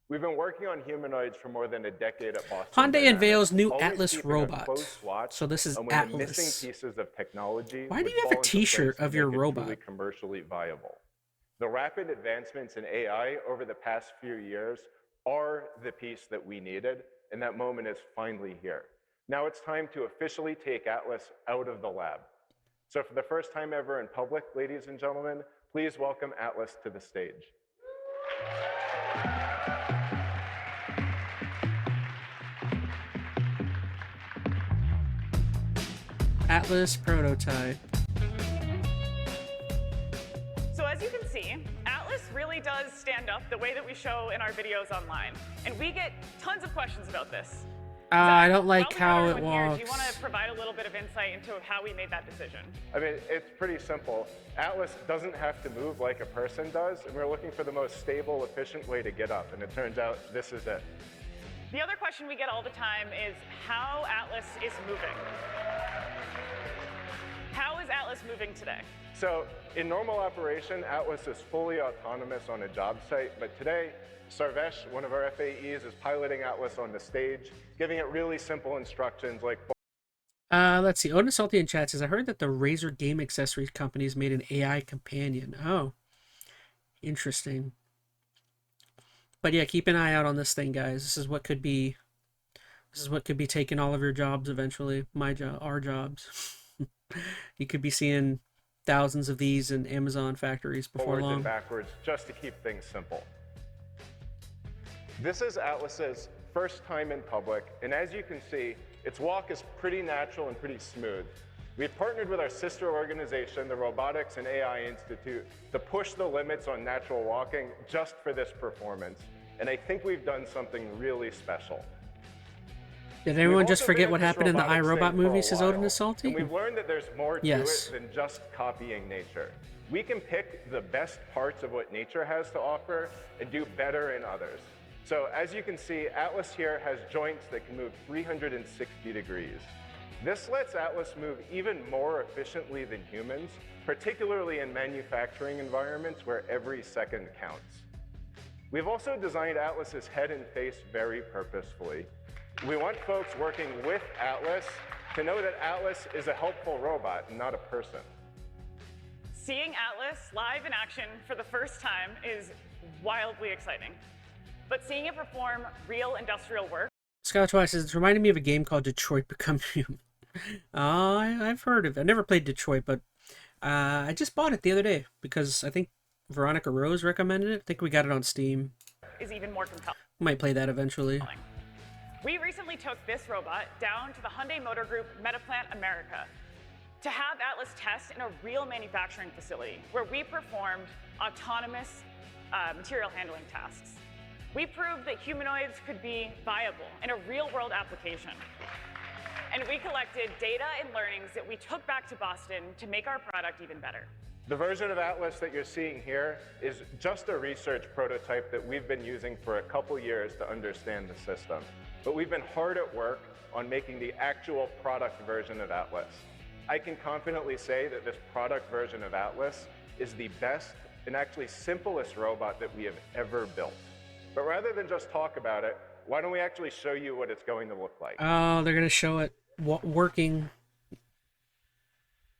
We've been working on humanoids for more than a decade at Boston Hyundai Dynamics, unveils new always Atlas keeping a robot. close watch So this is on when the missing Atlas. pieces of technology Why do would you have a fall into t-shirt place to of your make it truly robot? commercially viable. The rapid advancements in AI over the past few years are the piece that we needed, and that moment is finally here. Now it's time to officially take Atlas out of the lab. So for the first time ever in public, ladies and gentlemen, please welcome Atlas to the stage. Atlas prototype. So as you can see, Atlas really does stand up the way that we show in our videos online. And we get tons of questions about this. I don't like While we how got it everyone here, walks. do you want to provide a little bit of insight into how we made that decision? I mean, it's pretty simple. Atlas doesn't have to move like a person does, and we're looking for the most stable, efficient way to get up, and it turns out this is it. The other question we get all the time is how Atlas is moving. How is Atlas moving today? So in normal operation, Atlas is fully autonomous on a job site, but today, Sarvesh, one of our FAEs, is piloting Atlas on the stage, giving it really simple instructions like... Let's see. Odin Salty in chat says, I heard that the Razer game accessories companies made an AI companion. Oh, interesting. But yeah, keep an eye out on this thing, guys. This is what could be taking all of your jobs eventually. My job, our jobs. You could be seeing thousands of these in Amazon factories before forwards long. and backwards, just to keep things simple. This is Atlas's first time in public, and as you can see, its walk is pretty natural and pretty smooth. We've partnered with our sister organization, the Robotics and AI Institute, to push the limits on natural walking just for this performance, and I think we've done something really special. Did everyone We've just also been forget at what this happened in the robotics thing iRobot for movie, a says while, Odin is Salty? and we've learned that there's more to Yes. it than just copying nature. We can pick the best parts of what nature has to offer and do better in others. So as you can see, Atlas here has joints that can move 360 degrees. This lets Atlas move even more efficiently than humans, particularly in manufacturing environments where every second counts. We've also designed Atlas's head and face very purposefully. We want folks working with Atlas to know that Atlas is a helpful robot, not a person. Seeing Atlas live in action for the first time is wildly exciting. But seeing it perform real industrial work... Scott Twice says, it's reminding me of a game called Detroit Become Human. I've heard of it. I never played Detroit, but I just bought it the other day because I think Veronica Rose recommended it. I think we got it on Steam. is even more compelling. Might play that eventually. We recently took this robot down to the Hyundai Motor Group Metaplant America to have Atlas test in a real manufacturing facility where we performed autonomous material handling tasks. We proved that humanoids could be viable in a real-world application. And we collected data and learnings that we took back to Boston to make our product even better. The version of Atlas that you're seeing here is just a research prototype that we've been using for a couple years to understand the system. But we've been hard at work on making the actual product version of Atlas. I can confidently say that this product version of Atlas is the best and actually simplest robot that we have ever built. But rather than just talk about it, why don't we actually show you what it's going to look like? Oh, they're going to show it working.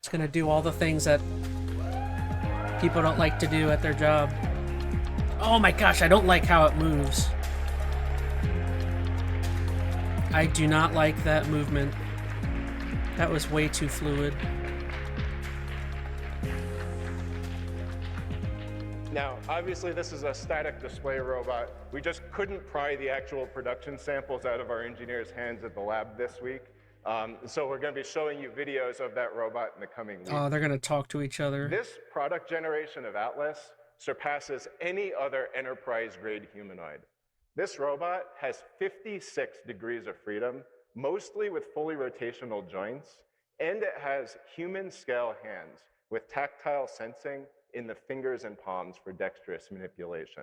It's going to do all the things that people don't like to do at their job. Oh my gosh, I don't like how it moves. I do not like that movement. That was way too fluid. Now, obviously this is a static display robot. We just couldn't pry the actual production samples out of our engineers' hands at the lab this week. So we're going to be showing you videos of that robot in the coming weeks. Oh, they're going to talk to each other. This product generation of Atlas surpasses any other enterprise-grade humanoid. This robot has 56 degrees of freedom, mostly with fully rotational joints, and it has human-scale hands with tactile sensing in the fingers and palms for dexterous manipulation.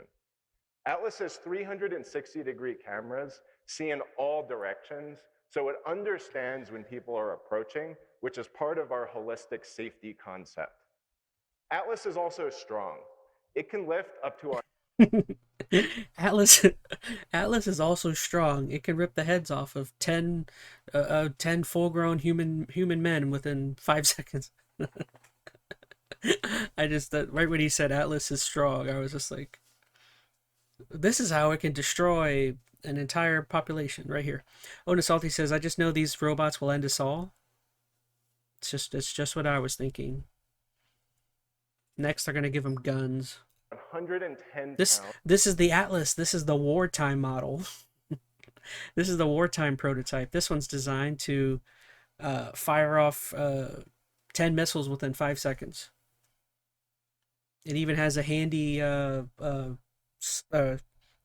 Atlas's 360-degree cameras see in all directions, so it understands when people are approaching, which is part of our holistic safety concept. Atlas is also strong. It can lift up to Atlas Atlas is also strong. It can rip the heads off of 10 full-grown human men within 5 seconds. I just that right when he said Atlas is strong, I was just like, this is how it can destroy an entire population right here. Ona Salty says, I just know these robots will end us all. It's just what I was thinking. Next, they're gonna give them guns. 110 This pounds. this is the Atlas. This is the wartime model. This is the wartime prototype. This one's designed to fire off 10 missiles within 5 seconds. It even has a handy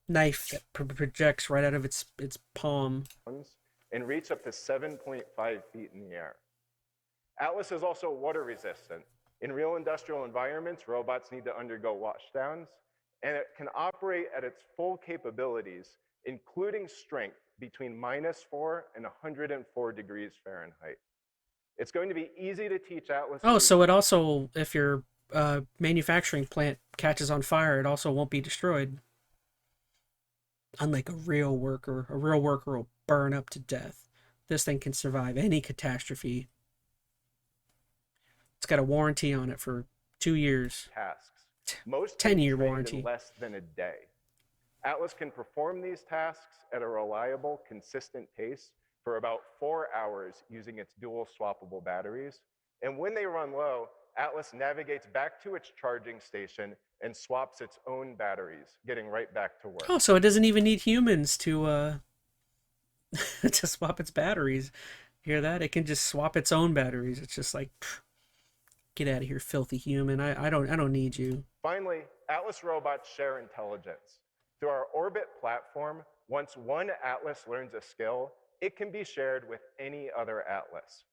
knife that projects right out of its palm. And reach up to 7.5 feet in the air. Atlas is also water resistant. In real industrial environments, robots need to undergo washdowns, and it can operate at its full capabilities, including strength between -4 and 104 degrees Fahrenheit. It's going to be easy to teach Atlas. Oh, so it also, if your manufacturing plant catches on fire, it also won't be destroyed. Unlike a real worker will burn up to death. This thing can survive any catastrophe. It's got a warranty on it for 2 years. Tasks. Most 10-year trained warranty. in less than a day. Atlas can perform these tasks at a reliable, consistent pace for about 4 hours using its dual swappable batteries. And when they run low, Atlas navigates back to its charging station and swaps its own batteries, getting right back to work. Oh, so it doesn't even need humans to to swap its batteries. Hear that? It can just swap its own batteries. It's just like, get out of here, filthy human. I don't need you. Finally, Atlas robots share intelligence. Through our Orbit platform, once one Atlas learns a skill, it can be shared with any other Atlas.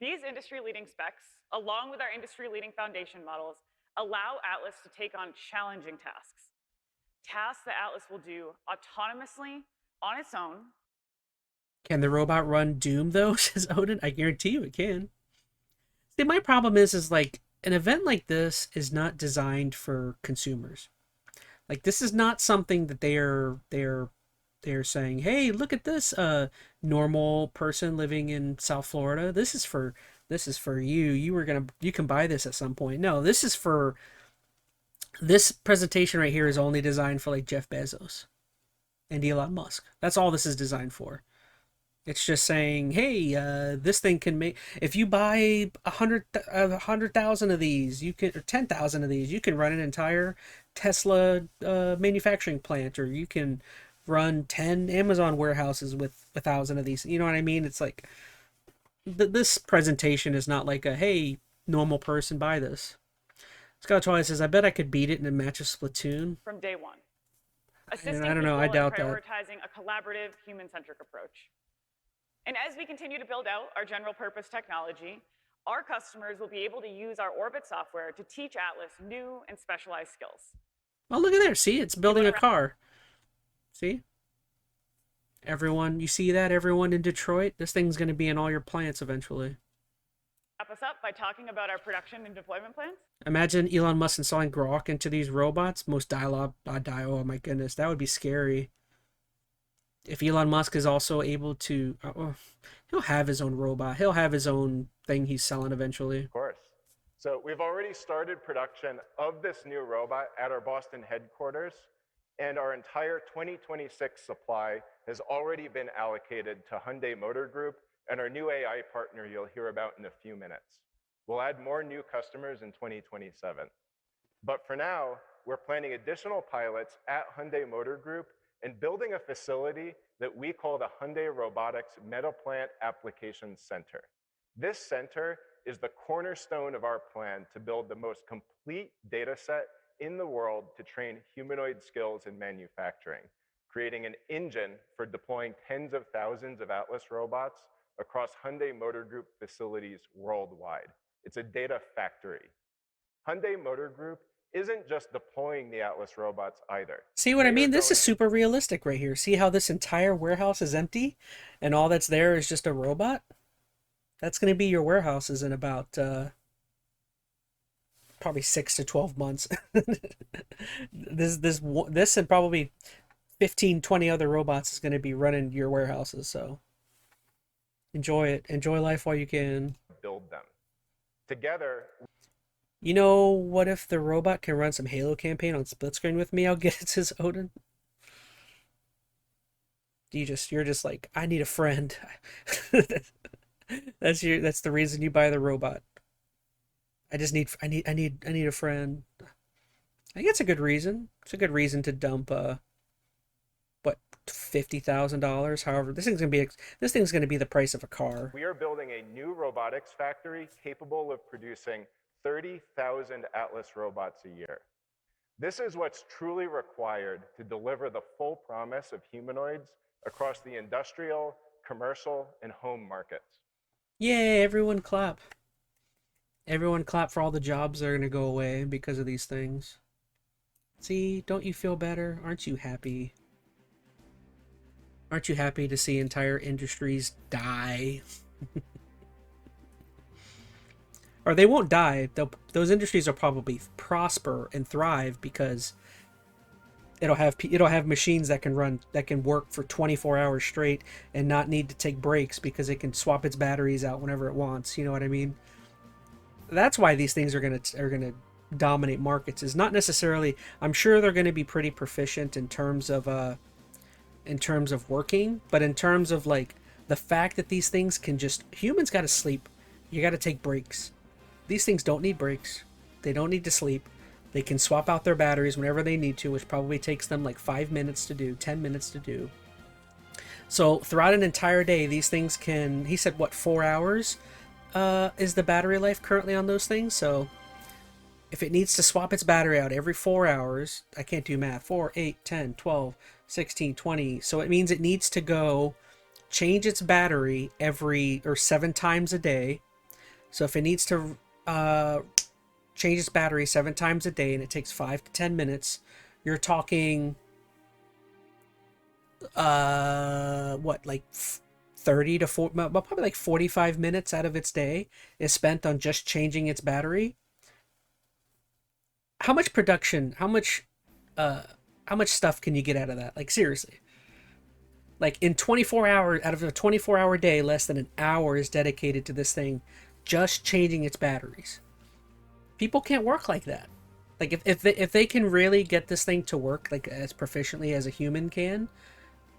These industry-leading specs, along with our industry-leading foundation models, allow Atlas to take on challenging tasks. Tasks that Atlas will do autonomously on its own. Can the robot run Doom though? Says Odin. I guarantee you it can. See, my problem is like an event like this is not designed for consumers. Like this is not something that they're saying, hey, look at this normal person living in South Florida. This is for you. You can buy this at some point. No, this presentation right here is only designed for like Jeff Bezos and Elon Musk. That's all this is designed for. It's just saying, hey, this thing can make, if you buy 100,000 of these, you can, or 10,000 of these, you can run an entire Tesla manufacturing plant, or you can run 10 Amazon warehouses with 1,000 of these. You know what I mean? It's like, this presentation is not like a, hey, normal person, buy this. Scott Twilight says, I bet I could beat it in a match of Splatoon. From day one. Assisting I don't know, I people in doubt that. prioritizing a collaborative, human-centric approach. And as we continue to build out our general purpose technology, our customers will be able to use our Orbit software to teach Atlas new and specialized skills. Oh, look at there. See, it's building a car. See? Everyone, you see that? Everyone in Detroit? This thing's going to be in all your plants eventually. Wrap us up by talking about our production and deployment plans. Imagine Elon Musk installing Grok into these robots. Most dialogue, oh my goodness, that would be scary. If Elon Musk is also able to, he'll have his own robot. He'll have his own thing he's selling eventually. Of course. So we've already started production of this new robot at our Boston headquarters, and our entire 2026 supply has already been allocated to Hyundai Motor Group and our new AI partner you'll hear about in a few minutes. We'll add more new customers in 2027. But for now, we're planning additional pilots at Hyundai Motor Group and building a facility that we call the Hyundai Robotics Metaplant Applications Center. This center is the cornerstone of our plan to build the most complete data set in the world to train humanoid skills in manufacturing, creating an engine for deploying tens of thousands of Atlas robots across Hyundai Motor Group facilities worldwide. It's a data factory. Hyundai Motor Group isn't just deploying the Atlas robots either. See what I mean? This is super realistic right here. See how this entire warehouse is empty and all that's there is just a robot? That's going to be your warehouses in about probably 6 to 12 months. This and probably 15, 20 other robots is going to be running your warehouses. So enjoy it. Enjoy life while you can. Build them. Together, You know, what if the robot can run some Halo campaign on split screen with me? I'll get it, says Odin. You're just like, I need a friend. That's the reason you buy the robot. I need a friend. I think it's a good reason. It's a good reason to dump what, $50,000. However, this thing's gonna be the price of a car. we are building a new robotics factory capable of producing 30,000 Atlas robots a year. This is what's truly required to deliver the full promise of humanoids across the industrial, commercial, and home markets. Yay, everyone clap. Everyone clap for all the jobs that are gonna go away because of these things. See, don't you feel better? Aren't you happy? Aren't you happy to see entire industries die? Or they won't die. Those industries will probably prosper and thrive because it'll have machines that can work for 24 hours straight and not need to take breaks because it can swap its batteries out whenever it wants. You know what I mean? That's why these things are gonna dominate markets. Is not necessarily. I'm sure they're going to be pretty proficient in terms of working, but in terms of like the fact that these things can just, humans got to sleep. You got to take breaks. These things don't need breaks. They don't need to sleep. They can swap out their batteries whenever they need to, which probably takes them like 5 minutes to do, 10 minutes to do. So throughout an entire day, these things can, he said, what, 4 hours is the battery life currently on those things? So if it needs to swap its battery out every 4 hours, I can't do math, 4, 8, 10, 12, 16, 20. So it means it needs to go change its battery 7 times a day. So if it needs to change its battery 7 times a day and it takes 5 to 10 minutes, you're talking what, like 30 to 40, probably like 45 minutes out of its day is spent on just changing its battery. How much production, how much stuff can you get out of that? Like, seriously. Like, in 24 hours, out of a 24-hour day, less than an hour is dedicated to this thing just changing its batteries. People can't work like that. Like, if they can really get this thing to work like as proficiently as a human can,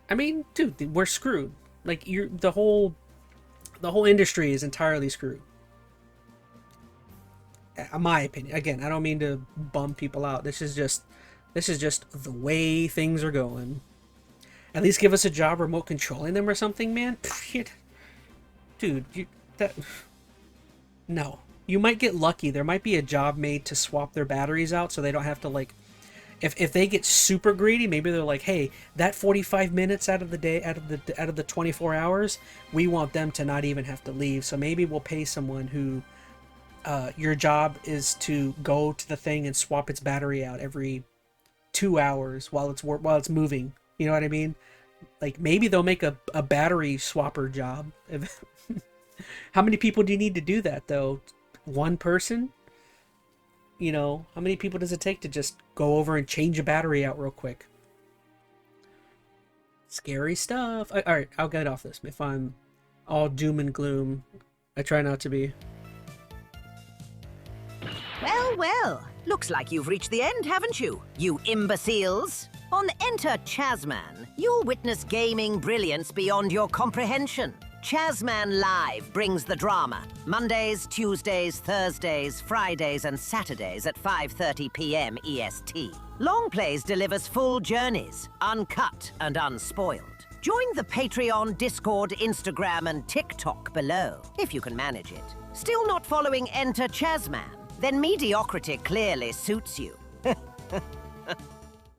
I mean, dude, we're screwed. Like, the whole industry is entirely screwed. In my opinion. Again, I don't mean to bum people out. This is just the way things are going. At least give us a job remote controlling them or something, man. Dude, no. You might get lucky. There might be a job made to swap their batteries out so they don't have to, like, if they get super greedy, maybe they're like, hey, that 45 minutes out of the day, out of the 24 hours, we want them to not even have to leave. So maybe we'll pay someone who your job is to go to the thing and swap its battery out every 2 hours while it's moving. You know what I mean? Like, maybe they'll make a battery swapper job. How many people do you need to do that, though? One person? You know, how many people does it take to just go over and change a battery out real quick? Scary stuff. All right, I'll get off this. If I'm all doom and gloom, I try not to be. Well, well. Looks like you've reached the end, haven't you, you imbeciles? On Enter ChazmaN, you'll witness gaming brilliance beyond your comprehension. ChazmaN Live brings the drama. Mondays, Tuesdays, Thursdays, Fridays, and Saturdays at 5:30 p.m. EST. Long Plays delivers full journeys, uncut and unspoiled. Join the Patreon, Discord, Instagram, and TikTok below, if you can manage it. Still not following Enter ChazmaN? Then mediocrity clearly suits you.